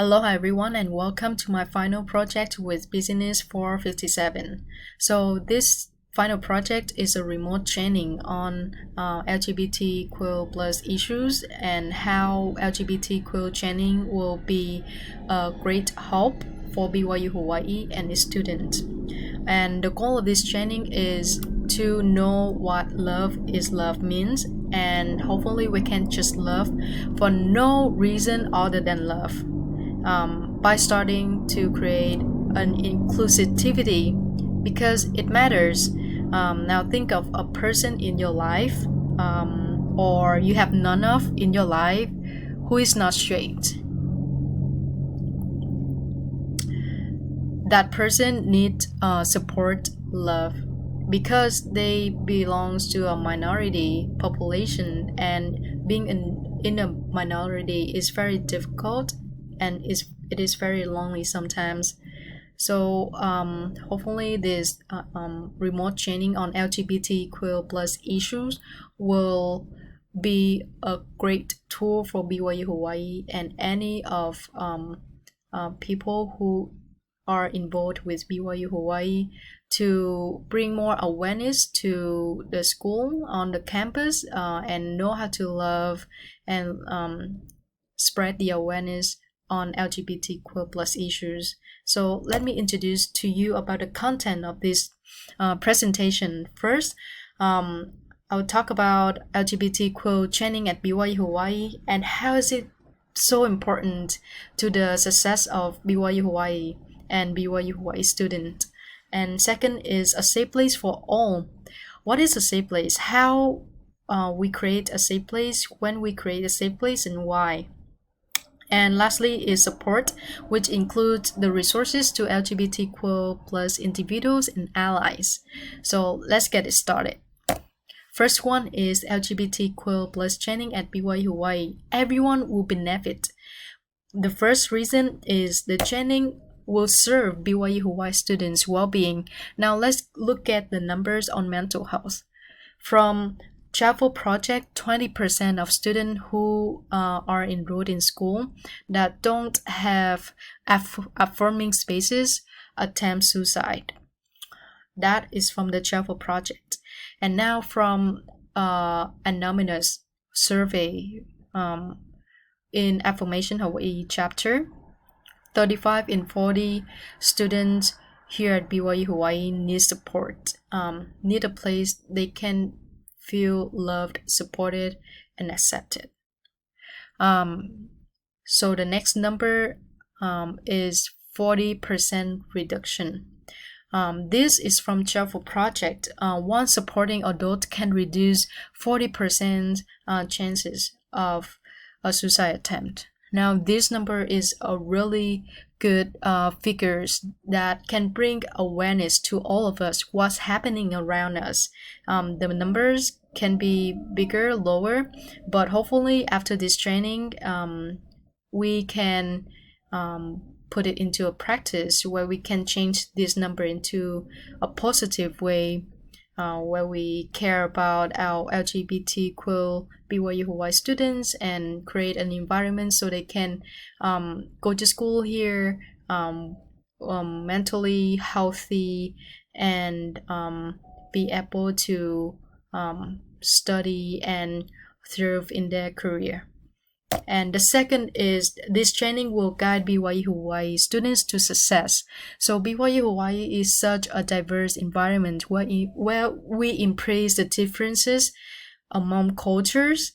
Aloha everyone and welcome to my final project with Business 457. So this final project is a remote training on LGBTQ plus issues and how LGBTQ training will be a great help for BYU Hawaii and its students. And the goal of this training is to know what love is love means, and hopefully we can just love for no reason other than love. By starting to create an inclusivity because it matters. Now think of a person in your life or you have none of in your life who is not straight. That person needs support, love, because they belongs to a minority population, and being in a minority is very difficult and it is very lonely sometimes. So hopefully this remote training on LGBTQ plus issues will be a great tool for BYU Hawaii and any of people who are involved with BYU Hawaii to bring more awareness to the school on the campus and know how to love and spread the awareness on LGBTQ plus issues. So let me introduce to you about the content of this presentation. First, I'll talk about LGBTQ training at BYU Hawaii and how is it so important to the success of BYU Hawaii and BYU Hawaii students. And second is a safe place for all. What is a safe place? How we create a safe place, when we create a safe place, and why. And lastly is support, which includes the resources to LGBTQ plus individuals and allies. So let's get it started. First one is LGBTQ plus training at BYU Hawaii. Everyone will benefit. The first reason is the training will serve BYU Hawaii students' well-being. Now let's look at the numbers on mental health. From travel project, 20% of students who are enrolled in school that don't have affirming spaces attempt suicide. That is from the travel project. And now from anonymous survey in Affirmation Hawaii chapter, 35 in 40 students here at BYU Hawaii need support, need a place they can feel loved, supported, and accepted. So the next number is 40% reduction. This is from Travel Project. One supporting adult can reduce 40% chances of a suicide attempt. Now this number is a really good figures that can bring awareness to all of us what's happening around us. The numbers can be bigger, lower, but hopefully after this training we can put it into a practice where we can change this number into a positive way, where we care about our LGBTQ BYU Hawaii students and create an environment so they can go to school here mentally healthy and be able to study and thrive in their career. And the second is this training will guide BYU Hawaii students to success. So BYU Hawaii is such a diverse environment where we embrace the differences among cultures.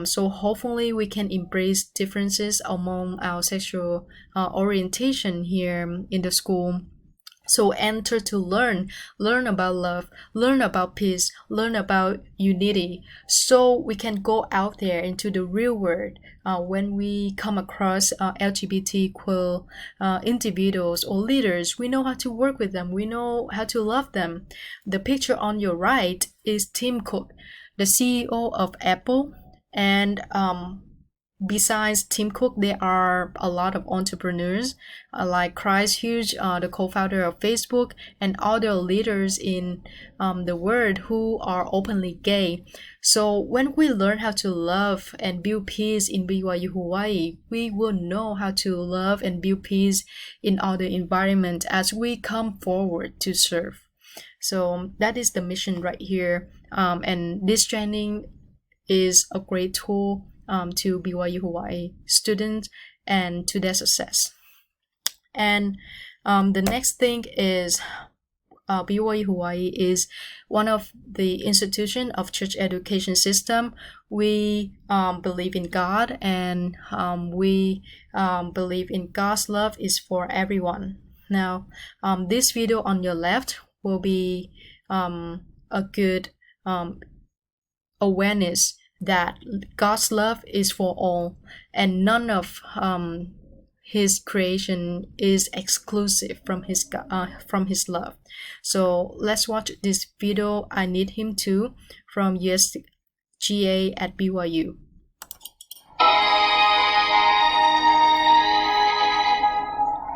So hopefully we can embrace differences among our sexual orientation here in the school. So enter to learn about love, learn about peace, learn about unity, so we can go out there into the real world when we come across LGBTQ individuals or leaders. We know how to work with them, we know how to love them. The picture on your right is Tim Cook, the CEO of Apple, and besides Tim Cook, there are a lot of entrepreneurs like Chris Hughes, the co-founder of Facebook, and other leaders in the world who are openly gay. So when we learn how to love and build peace in BYU Hawaii, we will know how to love and build peace in other environments as we come forward to serve. So that is the mission right here. And this training is a great tool to BYU Hawaii students and to their success. And the next thing is BYU Hawaii is one of the institution of church education system. We believe in God, and we believe in God's love is for everyone. Now, this video on your left will be a good awareness that God's love is for all, and none of his creation is exclusive from his love. So let's watch this video. I Need Him To from USGA at BYU.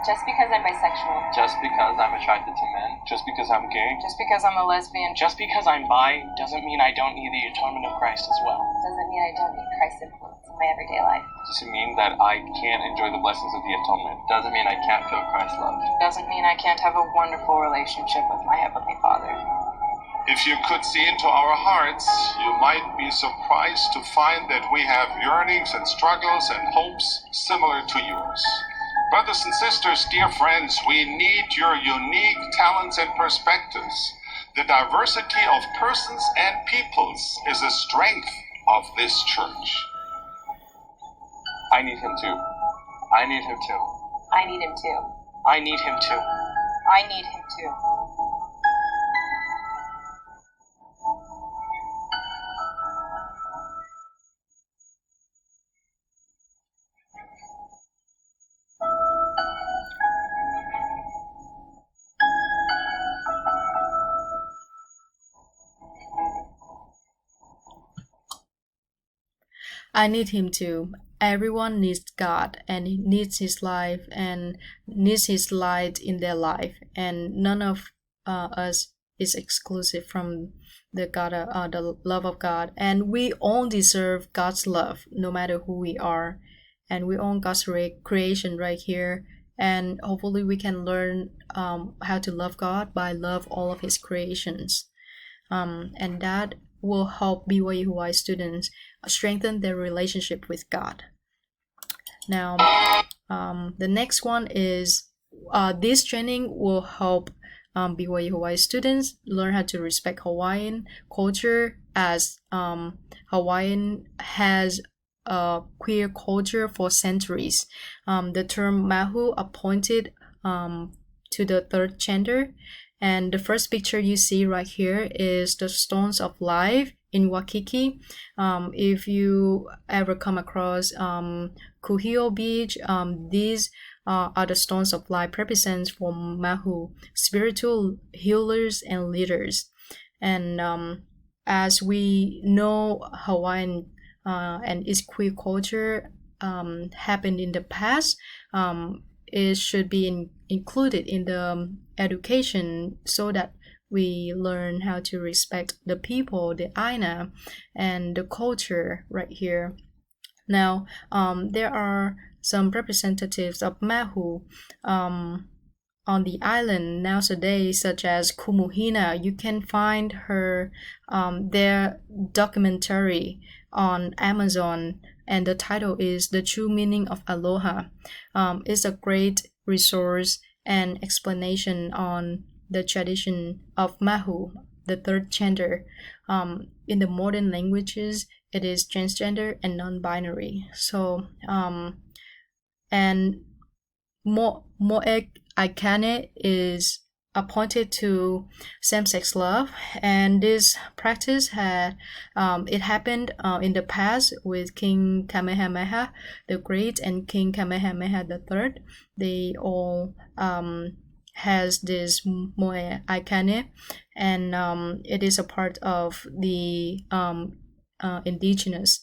Just because I'm bisexual. Just because I'm attracted to men. Just because I'm gay. Just because I'm a lesbian. Just because I'm bi doesn't mean I don't need the atonement of Christ as well. Doesn't mean I don't need Christ's influence in my everyday life. Does it mean that I can't enjoy the blessings of the atonement? Doesn't mean I can't feel Christ's love. Doesn't mean I can't have a wonderful relationship with my Heavenly Father. If you could see into our hearts, you might be surprised to find that we have yearnings and struggles and hopes similar to yours. Brothers and sisters, dear friends, we need your unique talents and perspectives. The diversity of persons and peoples is a strength of this church. I need him too. I need him too. I need Him too. I need him too. I need Him too. I need him too. Everyone needs God and needs his life and needs his light in their life, and none of us is exclusive from the love of God, and we all deserve God's love no matter who we are, and we own God's creation right here, and hopefully we can learn how to love God by love all of his creations, and that will help BYU Hawaii students strengthen their relationship with God. Now, the next one is this training will help BYU Hawaii students learn how to respect Hawaiian culture, as Hawaiian has a queer culture for centuries. The term mahu appointed to the third gender. And the first picture you see right here is the Stones of Life in Waikiki. If you ever come across Kuhio Beach, these are the Stones of Life represents for Mahu, spiritual healers and leaders. And as we know, Hawaiian and its queer culture happened in the past, it should be included in the education so that we learn how to respect the people, the aina, and the culture right here. Now, there are some representatives of Mahu on the island nowadays, such as Kumuhina. You can find her their documentary on Amazon, and the title is The True Meaning of Aloha. It's a great resource and explanation on the tradition of Mahu, the third gender. In the modern languages, it is transgender and non-binary. So, and Mo'ek Aikane is appointed to same-sex love, and this practice had it happened in the past with King Kamehameha the Great and King Kamehameha the Third. They all has this Moe Aikane, and it is a part of the indigenous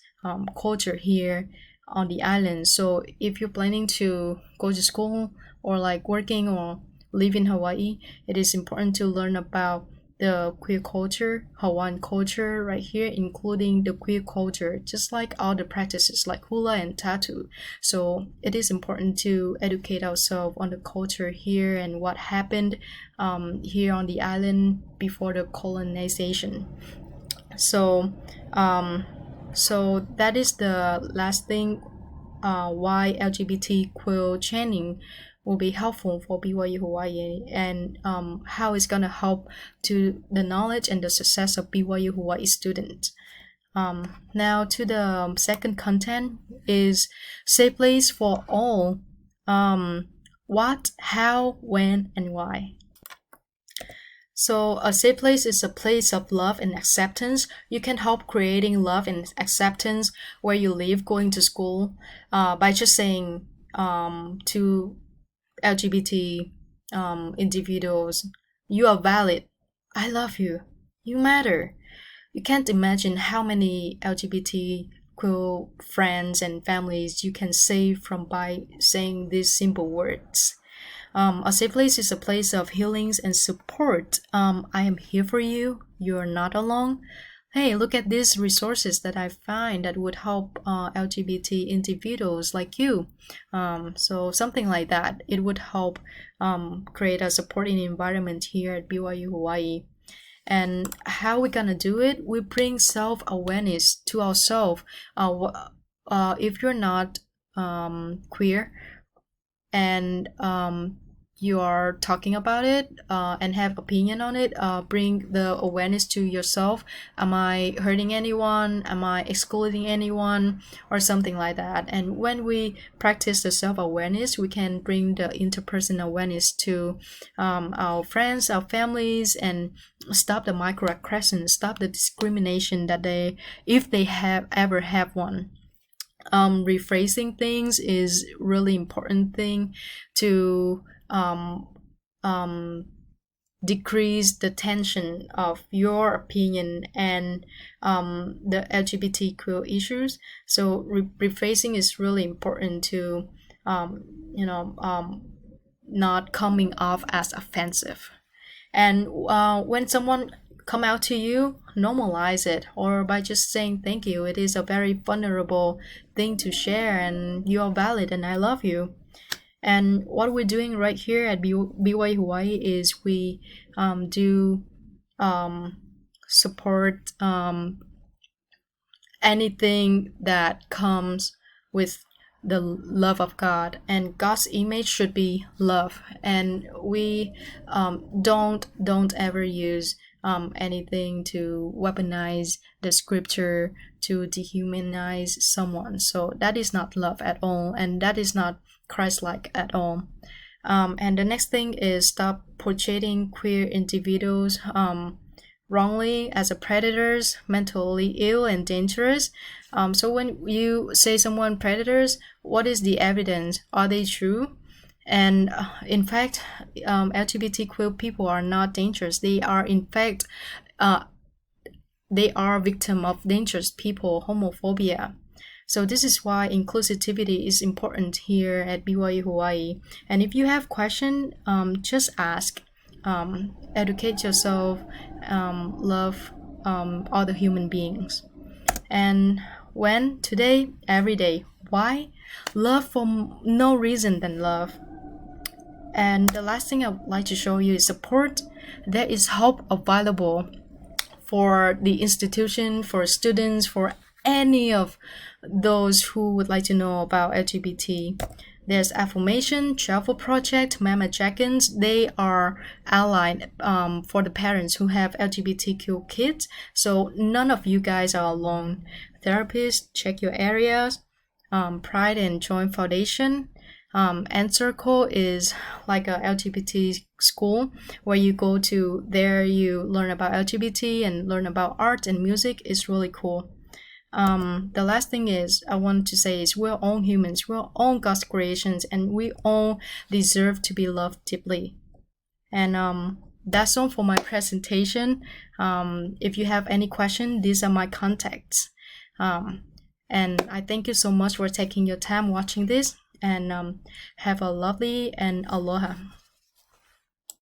culture here on the island. So if you're planning to go to school or like working or live in Hawaii, it is important to learn about the queer culture, Hawaiian culture right here, including the queer culture, just like all the practices like hula and tattoo. So it is important to educate ourselves on the culture here and what happened here on the island before the colonization. So, so that is the last thing why LGBT queer training will be helpful for BYU Hawaii and how it's going to help to the knowledge and the success of BYU Hawaii students. Now to the second content is safe place for all. What, how, when, and why. So a safe place is a place of love and acceptance. You can help creating love and acceptance where you live, going to school, by just saying to LGBT individuals, you are valid. I love you. You matter. You can't imagine how many LGBT queer friends and families you can save from by saying these simple words. A safe place is a place of healings and support. I am here for you. You're not alone. Hey, look at these resources that I find that would help LGBT individuals like you. So something like that. It would help create a supporting environment here at BYU Hawaii. And how we gonna do it? We bring self-awareness to ourselves. If you're not queer, and you are talking about it and have opinion on it, bring the awareness to yourself. Am I hurting anyone? Am I excluding anyone? Or something like that. And when we practice the self-awareness, we can bring the interpersonal awareness to our friends, our families, and stop the microaggressions, stop the discrimination that they, if they have ever have one. Rephrasing things is really important thing to decrease the tension of your opinion and the LGBTQ issues. So rephrasing is really important to not coming off as offensive. And when someone come out to you, normalize it, or by just saying thank you. It is a very vulnerable thing to share, and you are valid and I love you. And what we're doing right here at BYU Hawaii is we do support anything that comes with the love of God, and God's image should be love, and we don't ever use anything to weaponize the scripture to dehumanize someone. So that is not love at all, and that is not Christ-like at all. And the next thing is stop portraying queer individuals wrongly as a predators, mentally ill and dangerous. So when you say someone predators, what is the evidence? Are they true? And in fact, LGBTQ people are not dangerous. They are in fact, they are victim of dangerous people, homophobia. So this is why inclusivity is important here at BYU Hawaii. And if you have question, just ask. Educate yourself. Love other human beings. And when? Today, every day. Why? Love for no reason than love. And the last thing I would like to show you is support. There is help available for the institution, for students, for any of those who would like to know about LGBT. There's Affirmation, Travel Project, Mama Jackins. They are allied for the parents who have LGBTQ kids. So none of you guys are alone. Therapists, check your areas. Pride and Joy Foundation. And Circle is like a LGBT school where you go to there, you learn about LGBT and learn about art and music. It's really cool. The last thing is I want to say is we're all humans, we're all God's creations, and we all deserve to be loved deeply. And that's all for my presentation. If you have any question, these are my contacts. And I thank you so much for taking your time watching this. And have a lovely and aloha.